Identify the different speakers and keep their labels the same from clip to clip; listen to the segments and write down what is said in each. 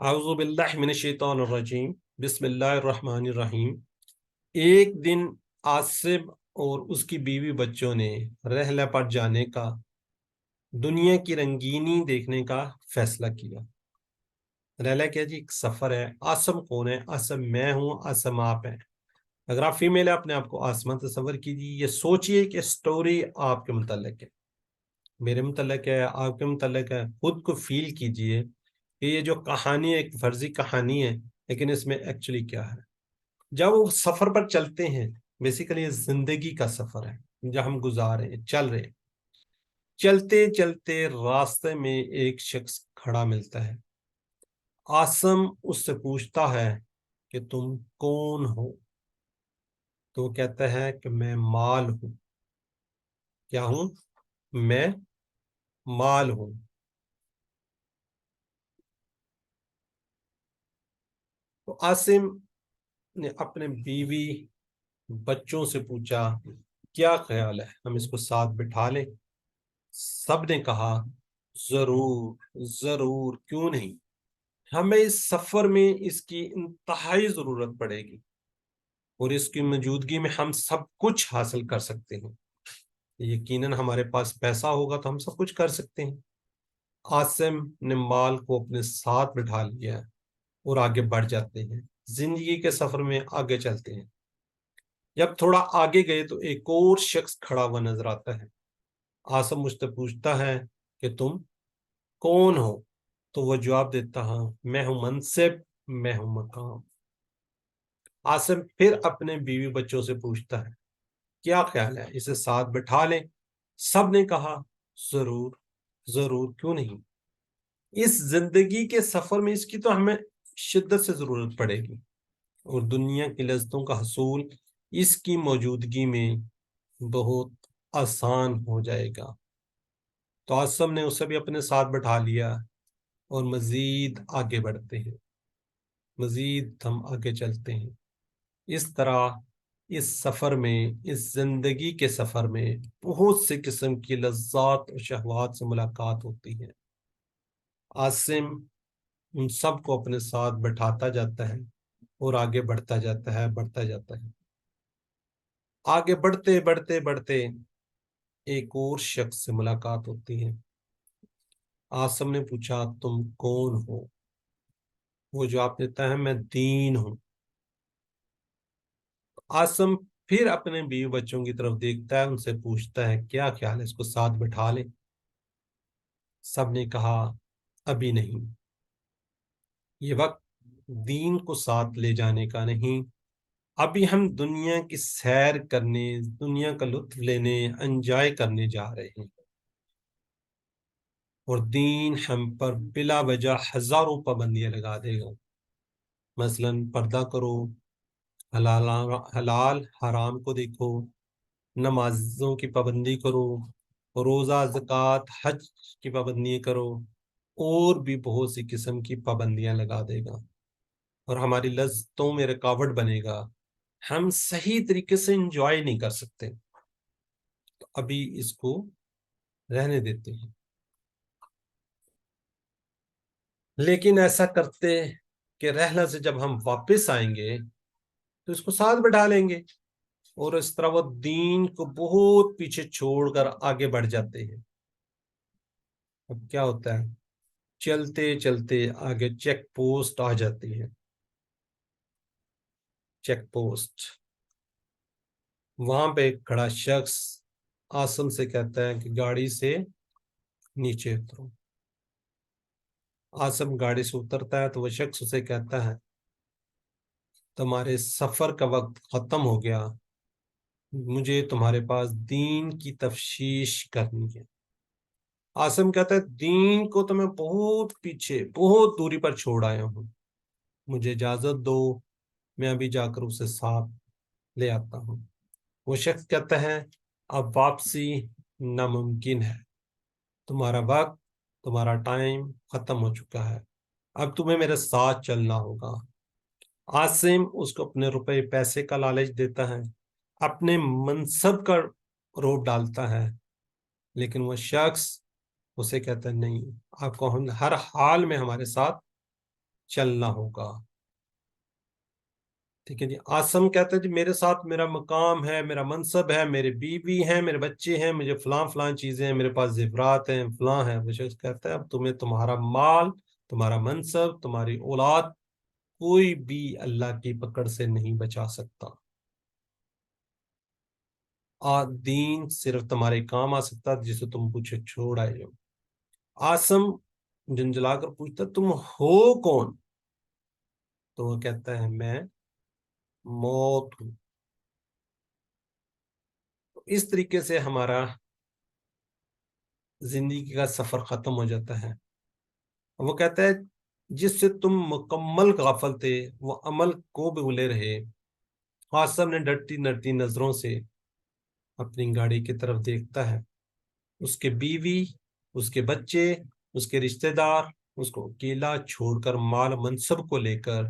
Speaker 1: अऊज़ु बिल्लाहि मिनश्शैतानिर्रजीम बिस्मिल्लाहिर्रहमानिर्रहीम। एक दिन आसिम और उसकी बीवी बच्चों ने रहला पर जाने का, दुनिया की रंगीनी देखने का फैसला किया। रहला क्या जी? एक सफर है। आसम कौन है? आसम मैं हूं, आसम आप हैं। अगर आप फीमेल है, अपने आप को आसमा तस्वर कीजिए। ये सोचिए कि स्टोरी आपके मुतल्लिक है, मेरे मुतल्लिक है, आपके मुतल्लिक है। खुद को फील कीजिए कि ये जो कहानी है एक फर्जी कहानी है, लेकिन इसमें एक्चुअली क्या है। जब वो सफर पर चलते हैं, बेसिकली ये जिंदगी का सफर है जो हम गुजार रहे हैं, चल रहे हैं। चलते चलते रास्ते में एक शख्स खड़ा मिलता है। आसम उससे पूछता है कि तुम कौन हो? तो वो कहता है कि मैं माल हूं। क्या हूं? मैं माल हूं। तो आसिम ने अपने बीवी बच्चों से पूछा, क्या ख्याल है, हम इसको साथ बिठा लें? सब ने कहा, जरूर जरूर, क्यों नहीं। हमें इस सफर में इसकी इंतहाई जरूरत पड़ेगी और इसकी मौजूदगी में हम सब कुछ हासिल कर सकते हैं। यकीनन हमारे पास पैसा होगा तो हम सब कुछ कर सकते हैं। आसिम ने माल को अपने साथ बिठा लिया और आगे बढ़ जाते हैं। जिंदगी के सफर में आगे चलते हैं। जब थोड़ा आगे गए तो एक और शख्स खड़ा हुआ नजर आता है। आसिम मुझसे पूछता है कि तुम कौन हो? तो वो जवाब देता है, मैं हूं मनसिब, मैं हूं मकाम। आसिम फिर अपने बीवी बच्चों से पूछता है, क्या ख्याल है, इसे साथ बिठा लें? सब ने कहा, जरूर जरूर, क्यों नहीं। इस जिंदगी के सफर में इसकी तो हमें शिद्दत से जरूरत पड़ेगी और दुनिया की लज्जतों का हसूल इसकी मौजूदगी में बहुत आसान हो जाएगा। तो आसम ने उसे भी अपने साथ बैठा लिया और मजीद आगे बढ़ते हैं। मजीद हम आगे चलते हैं। इस तरह इस सफर में, इस जिंदगी के सफर में बहुत से किस्म की लज्जात और शहवात से मुलाकात होती है। आसिम उन सब को अपने साथ बैठाता जाता है और आगे बढ़ता जाता है, बढ़ता जाता है। आगे बढ़ते बढ़ते बढ़ते एक और शख्स से मुलाकात होती है। आसिम ने पूछा, तुम कौन हो? वो जवाब देता है, मैं दीन हूं। आसिम फिर अपने बीवी बच्चों की तरफ देखता है, उनसे पूछता है, क्या ख्याल है, इसको साथ बिठा ले? सब ने कहा, अभी नहीं। ये वक्त दीन को साथ ले जाने का नहीं। अभी हम दुनिया की सैर करने, दुनिया का लुत्फ लेने, एंजॉय करने जा रहे हैं। और दीन हम पर बिला वजह हजारों पाबंदियां लगा देगा। मसलन पर्दा करो, हलाल हलाल हराम को देखो, नमाजों की पाबंदी करो, रोजा ज़कात हज की पाबंदी करो, और भी बहुत सी किस्म की पाबंदियां लगा देगा और हमारी लज्जतों में रुकावट बनेगा। हम सही तरीके से इंजॉय नहीं कर सकते। तो अभी इसको रहने देते हैं। लेकिन ऐसा करते कि रहला से जब हम वापस आएंगे तो इसको साथ बैठा लेंगे और इस तरह वो दीन को बहुत पीछे छोड़कर आगे बढ़ जाते हैं। अब क्या होता है, चलते चलते आगे चेक पोस्ट आ जाती है। चेक पोस्ट, वहां पे एक खड़ा शख्स आसम से कहता है कि गाड़ी से नीचे उतरो। आसम गाड़ी से उतरता है तो वह शख्स उसे कहता है, तुम्हारे सफर का वक्त खत्म हो गया, मुझे तुम्हारे पास दीन की तफ्शीश करनी है। आसम कहता है, दीन को तो मैं बहुत पीछे, बहुत दूरी पर छोड़ आया हूँ, मुझे इजाजत दो, मैं अभी जाकर उसे साथ ले आता हूँ। वो शख्स कहता है, अब वापसी नामुमकिन है, तुम्हारा वक्त, तुम्हारा टाइम खत्म हो चुका है, अब तुम्हें मेरे साथ चलना होगा। आसिम उसको अपने रुपए पैसे का लालच देता है, अपने मनसब का रोप डालता है, लेकिन वह शख्स उसे कहता है, नहीं, आपको हम हर हाल में हमारे साथ چلنا ہوگا. ٹھیک ہے جی. آسم کہتا ہے جی میرے ساتھ میرا مقام ہے، میرا منصب ہے، میرے بیوی ہیں، میرے بچے ہیں، مجھے فلاں فلاں چیزیں ہیں، میرے پاس زیورات ہیں، فلاں ہیں. وہ شخص کہتا ہے اب تمہیں تمہارا مال، تمہارا منصب، تمہاری اولاد، کوئی بھی اللہ کی پکڑ سے نہیں بچا سکتا. دین صرف تمہارے کام آ سکتا جسے تم پوچھے چھوڑ آئے ہو. آسم جنجلا کر پوچھتا تم ہو کون؟ تو وہ کہتا ہے میں موت ہوں. اس طریقے سے ہمارا زندگی کا سفر ختم ہو جاتا ہے. وہ کہتا ہے جس سے تم مکمل غافل تھے وہ عمل کو بھی بھولے رہے. آسم نے ڈرتی ڈرتی نظروں سے اپنی گاڑی کی طرف دیکھتا ہے. اس کے بیوی، اس کے بچے، اس کے رشتہ دار اس کو اکیلا چھوڑ کر مال منصب کو لے کر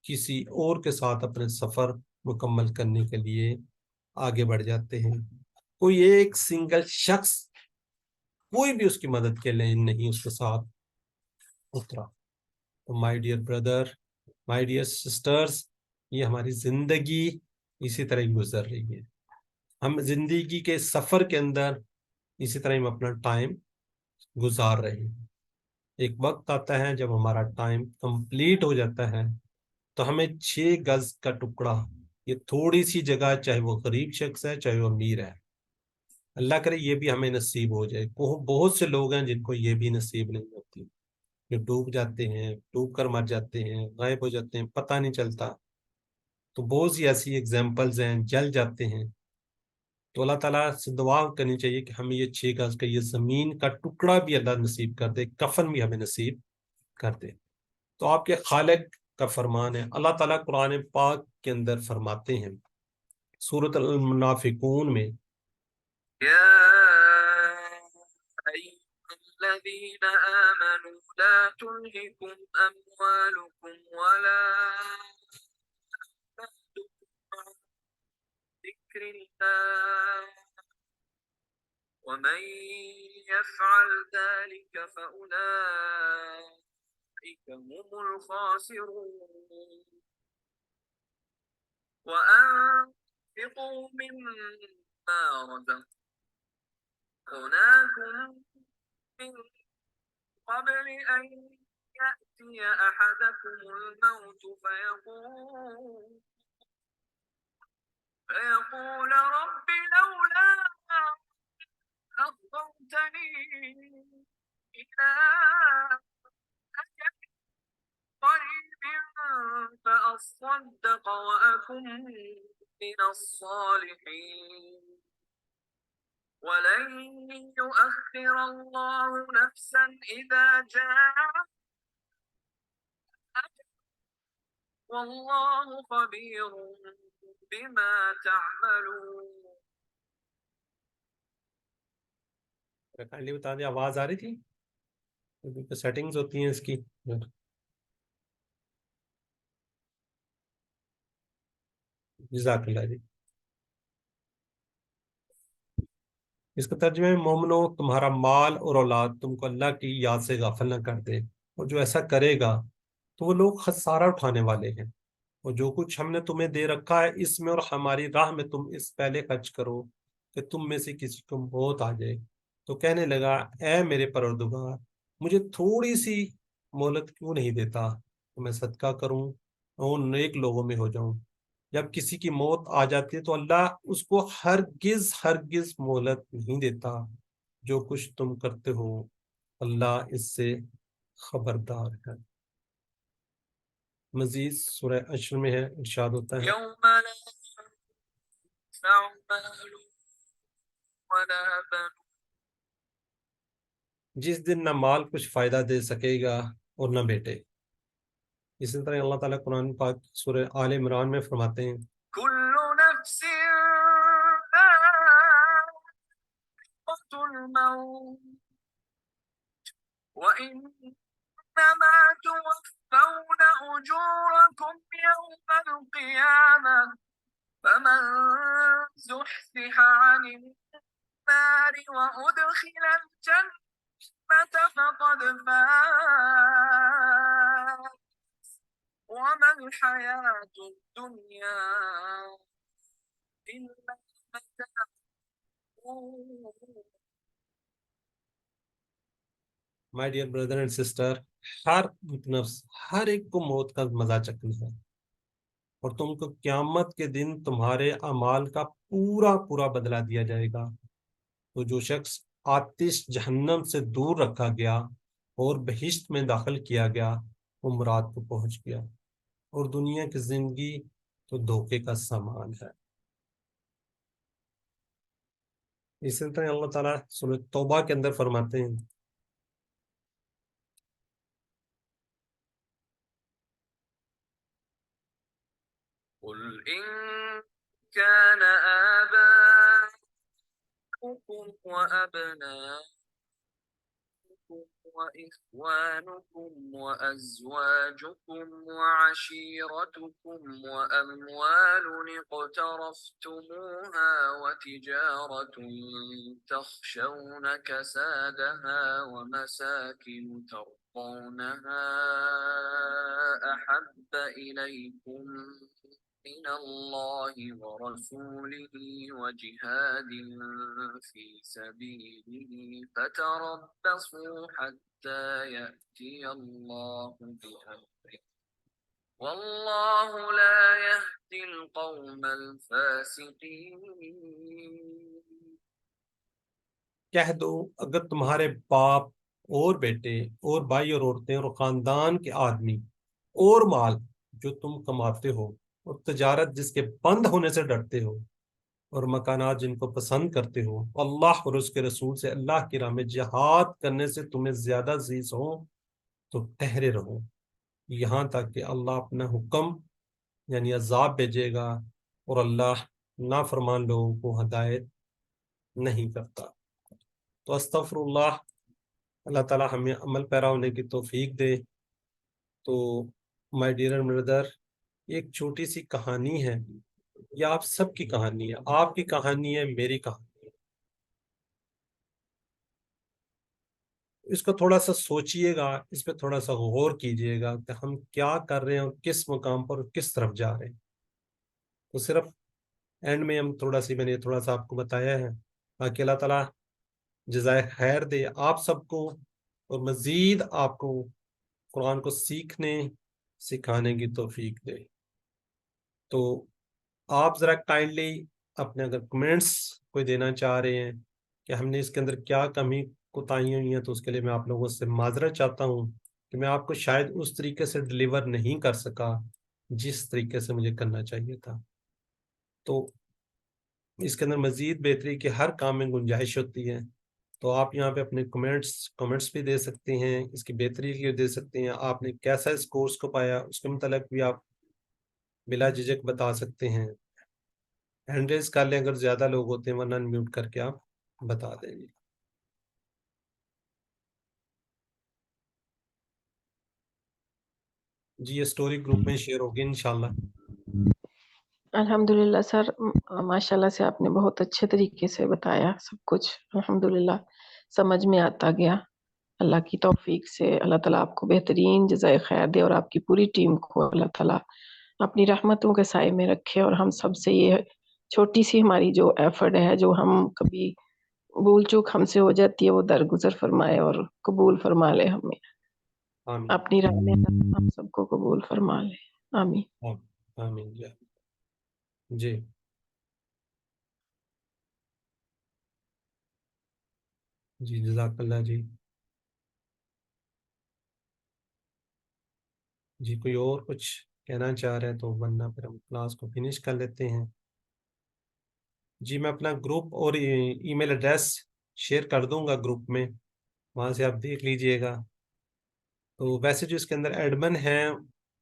Speaker 1: کسی اور کے ساتھ اپنے سفر مکمل کرنے کے لیے آگے بڑھ جاتے ہیں. کوئی ایک سنگل شخص، کوئی بھی اس کی مدد کے لیے نہیں اس کے ساتھ اترا. تو my dear brother, my dear sisters, یہ ہماری زندگی اسی طرح ہی گزر رہی ہے. ہم زندگی کے سفر کے اندر اسی طرح ہم اپنا ٹائم گزار رہے ہیں. ایک وقت آتا ہے جب ہمارا ٹائم کمپلیٹ ہو جاتا ہے تو ہمیں 6 گز کا ٹکڑا، یہ تھوڑی سی جگہ، چاہے وہ غریب شخص ہے چاہے وہ امیر ہے، اللہ کرے یہ بھی ہمیں نصیب ہو جائے. بہت سے لوگ ہیں جن کو یہ بھی نصیب نہیں ہوتی، جو ڈوب جاتے ہیں، ڈوب کر مر جاتے ہیں، غائب ہو جاتے ہیں، پتہ نہیں چلتا. تو بہت سی ایسی ایگزامپلز ہیں، جل جاتے ہیں. تو اللہ تعالیٰ سے دعا کرنی چاہیے کہ ہمیں یہ 6 گز کا یہ زمین کا ٹکڑا بھی اللہ نصیب کر دے، کفن بھی ہمیں نصیب کر دے. تو آپ کے خالق کا فرمان ہے. اللہ تعالیٰ قرآن پاک کے اندر فرماتے ہیں سورۃ المنافقون میں،
Speaker 2: الذين آمنوا لا تلهكم أموالكم ولا أولادكم عن ذكر الله ومن يفعل ذلك فأولئك هم الخاسرون وأنفقوا مما رزقناكم من قبل أن يأتي أحدكم الموت فيقول رب لولا أخرتني إلى أجل قريب فأصدق وأكن من الصالحين ولن يؤخر الله نفسا إذا جاء والله خبير بما تعملون.
Speaker 1: کائنڈلی بتا دیں آواز آ رہی تھی؟ سیٹنگز ہوتی ہیں اس کی. جزاک اللہ جی. اس کا ترجمہ ہے مومنو تمہارا مال اور اولاد تم کو اللہ کی یاد سے غافل نہ کر دے، اور جو ایسا کرے گا تو وہ لوگ خسارہ اٹھانے والے ہیں. اور جو کچھ ہم نے تمہیں دے رکھا ہے اس میں اور ہماری راہ میں تم اس پہلے خرچ کرو کہ تم میں سے کسی کو موت آ جائے. تو کہنے لگا اے میرے پروردگار، مجھے تھوڑی سی مہلت کیوں نہیں دیتا کہ میں صدقہ کروں اور نیک لوگوں میں ہو جاؤں. جب کسی کی موت آ جاتی ہے تو اللہ اس کو ہرگز ہرگز مہلت نہیں دیتا. جو کچھ تم کرتے ہو اللہ اس سے خبردار ہے. مزید سورہ عشر میں ہے، ارشاد ہوتا ہے
Speaker 2: يوم لا ينفع مال ولا بنون
Speaker 1: جس دن نہ مال کچھ فائدہ دے سکے گا اور نہ بیٹے. اسی طرح اللہ تعالیٰ قرآن پاک سورہ آل عمران میں فرماتے ہیں
Speaker 2: كل نفس ذائقة الموت وإنما توفون أجوركم يوم القيامة فمن زحزح عن النار وأدخل الجنة فقد فاز الحياة الدنيا إلا متاع الغرور.
Speaker 1: My dear brother and sister, हर नफ्स, हर एक को मौत का मजा चखना है, और तुमको क्यामत के दिन तुम्हारे अमाल का पूरा पूरा बदला दिया जाएगा। तो जो शख्स आतिश जहन्नम से दूर रखा गया और बहिश्त में दाखिल किया गया, वो मुराद को पहुंच गया, और दुनिया की जिंदगी तो धोखे का सामान है। इसी तरह अल्लाह ताला सूरह तौबा के अंदर फरमाते हैं,
Speaker 2: قل إن كان آباؤكم وأبناؤكم وإخوانكم وأزواجكم وعشيرتكم وأموال اقترفتموها وتجارة تخشون كسادها ومساكن ترضونها أحب إليكم من الله ورسوله وجهاد في سبيله فتربصوا حتى يأتي الله بأمره والله لا يهدي القوم الفاسقين.
Speaker 1: कह दो, अगर तुम्हारे बाप और बेटे और भाई और औरतें और खानदान के आदमी और माल जो तुम कमाते हो और तजारत जिसके बंद होने से डरते हो और मकानात जिनको पसंद करते हो, अल्लाह और उसके रसूल से अल्लाह की राह में जिहाद करने से तुम्हें ज्यादा अजीज हो, तो ठहरे रहो यहाँ तक कि अल्लाह अपना हुक्म यानी अजाब भेजेगा, और अल्लाह नाफरमान लोगों को हदायत नहीं करता। तो अस्तगफिरुल्लाह, अल्लाह ताला हमें अमल पैरा होने की तौफीक दे। तो माय डियर ब्रदर, एक छोटी सी कहानी है, यह आप सबकी कहानी है, आपकी कहानी है, मेरी कहानी है। इसको थोड़ा सा सोचिएगा, इस पे थोड़ा सा गौर कीजिएगा कि हम क्या कर रहे हैं और किस मुकाम पर और किस तरफ जा रहे हैं। तो सिर्फ एंड में हम मैंने थोड़ा सा आपको बताया है, बाकी अल्लाह ताला जज़ाए खैर दे आप सबको, और मजीद आपको कुरान को सीखने सिखाने की तौफीक दे। तो आप ज़रा काइंडली अपने अगर कमेंट्स कोई देना चाह रहे हैं कि हमने इसके अंदर क्या कमी कोताही हुई हैं, तो उसके लिए मैं आप लोगों से माजरत चाहता हूँ कि मैं आपको शायद उस तरीके से डिलीवर नहीं कर सका जिस तरीके से मुझे करना चाहिए था। तो इसके अंदर मजीद बेहतरी की हर काम में गुंजाइश होती है। तो आप यहाँ पे अपने कमेंट्स भी दे सकते हैं, इसकी बेहतरी के लिए दे सकते हैं, आपने कैसा इस कोर्स को पाया उसके मतलब भी आप बिला झिझक बता सकते हैं। हैंड रेज कर लें अगर ज़्यादा लोग होते हैं, वरना अनम्यूट करके आप बता देंगे। जी, ये स्टोरी ग्रुप में शेयर होगी इंशाल्लाह।
Speaker 3: अल्हम्दुलिल्लाह सर, माशाल्लाह से आपने बहुत अच्छे तरीके से बताया सब कुछ। अल्हम्दुलिल्लाह समझ में आता गया। अल्लाह की तौफीक से अल्लाह ताला आपको बेहतरीन जज़ाए खैर दे, और आपकी पूरी टीम को अल्लाह ताला अपनी रहमतों के साए में रखे, और हम सब से ये छोटी सी हमारी जो एफर्ट है, जो हम कभी भूल चूक हमसे हो जाती है, वो दरगुजर फरमाए और कबूल फरमा ले हमें
Speaker 1: आमीन
Speaker 3: अपनी राह में, हम सबको कबूल फरमा ले। आमीन।
Speaker 1: आमीन जी। जी जज़ाकल्लाह जी। जी कोई और कुछ कहना चाह रहे हैं तो, वरना फिर हम क्लास को फिनिश कर लेते हैं। जी मैं अपना ग्रुप और ईमेल एड्रेस शेयर कर दूंगा ग्रुप में, वहाँ से आप देख लीजिएगा। तो वैसे जो इसके अंदर एडमिन है,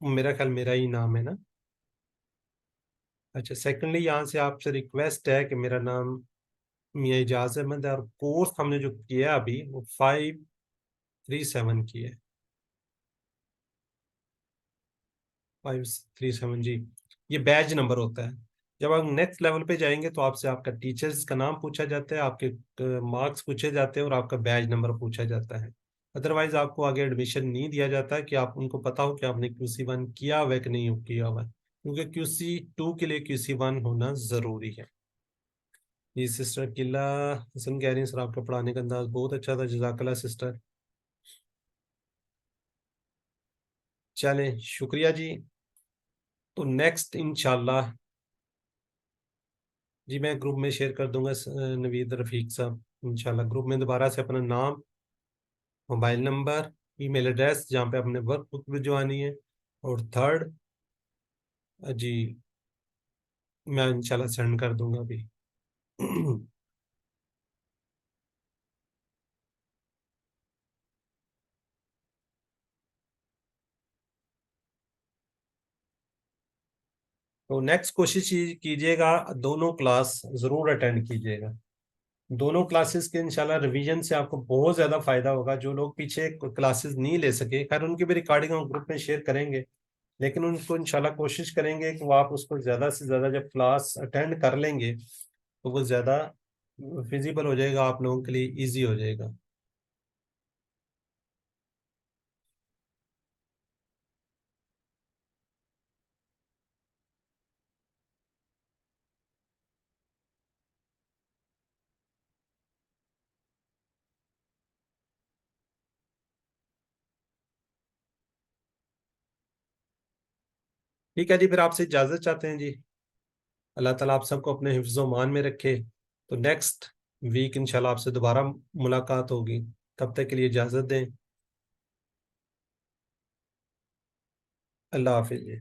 Speaker 1: मेरा ख्याल मेरा ही नाम है ना। अच्छा, सेकेंडली यहाँ से आपसे रिक्वेस्ट है कि मेरा नाम मियां इजाज़ अहमद है, और कोर्स हमने जो किया अभी वो 537 की है। 537 जी, ये बैच नंबर होता है। जब आप नेक्स्ट लेवल पे जाएंगे तो आपसे आपका टीचर्स का नाम पूछा जाता है, आपके मार्क्स पूछे जाते हैं और आपका बैच नंबर पूछा जाता है। ادروائز آپ کو آگے ایڈمیشن نہیں دیا جاتا کہ آپ ان کو پتا ہو کہ آپ نے QC1 کیا ہوا ہے کہ نہیں کیا ہوا ہے، کیونکہ QC2 کے لیے QC1 ہونا ضروری ہے۔ جی سسٹر قلعہ حسن کہہ رہی ہیں سر آپ کا پڑھانے کا انداز بہت اچھا تھا، جزاک اللہ سسٹر۔ چلیں شکریہ جی، تو نیکسٹ انشاءاللہ جی میں گروپ میں شیئر کر دوں گا نوید رفیق صاحب، انشاءاللہ گروپ میں دوبارہ سے اپنا نام، موبائل نمبر، ای میل ایڈریس جہاں پہ اپنے ورک بک بھجوانی ہے، اور تھرڈ جی میں انشاءاللہ سینڈ کر دوں گا ابھی۔ تو نیکسٹ کوشش کیجیے گا دونوں کلاس ضرور اٹینڈ کیجیے گا، دونوں کلاسز کے انشاءاللہ ریویژن سے آپ کو بہت زیادہ فائدہ ہوگا۔ جو لوگ پیچھے کلاسز نہیں لے سکے، خیر ان کی بھی ریکارڈنگ ہم گروپ میں شیئر کریں گے، لیکن ان کو انشاءاللہ کوشش کریں گے کہ وہ آپ اس کو زیادہ سے زیادہ جب کلاس اٹینڈ کر لیں گے تو وہ زیادہ فیزیبل ہو جائے گا، آپ لوگوں کے لیے ایزی ہو جائے گا۔ ٹھیک ہے جی، پھر آپ سے اجازت چاہتے ہیں جی، اللہ تعالیٰ آپ سب کو اپنے حفظ و مان میں رکھے۔ تو نیکسٹ ویک انشاءاللہ آپ سے دوبارہ ملاقات ہوگی، تب تک کے لیے اجازت دیں، اللہ حافظ جی۔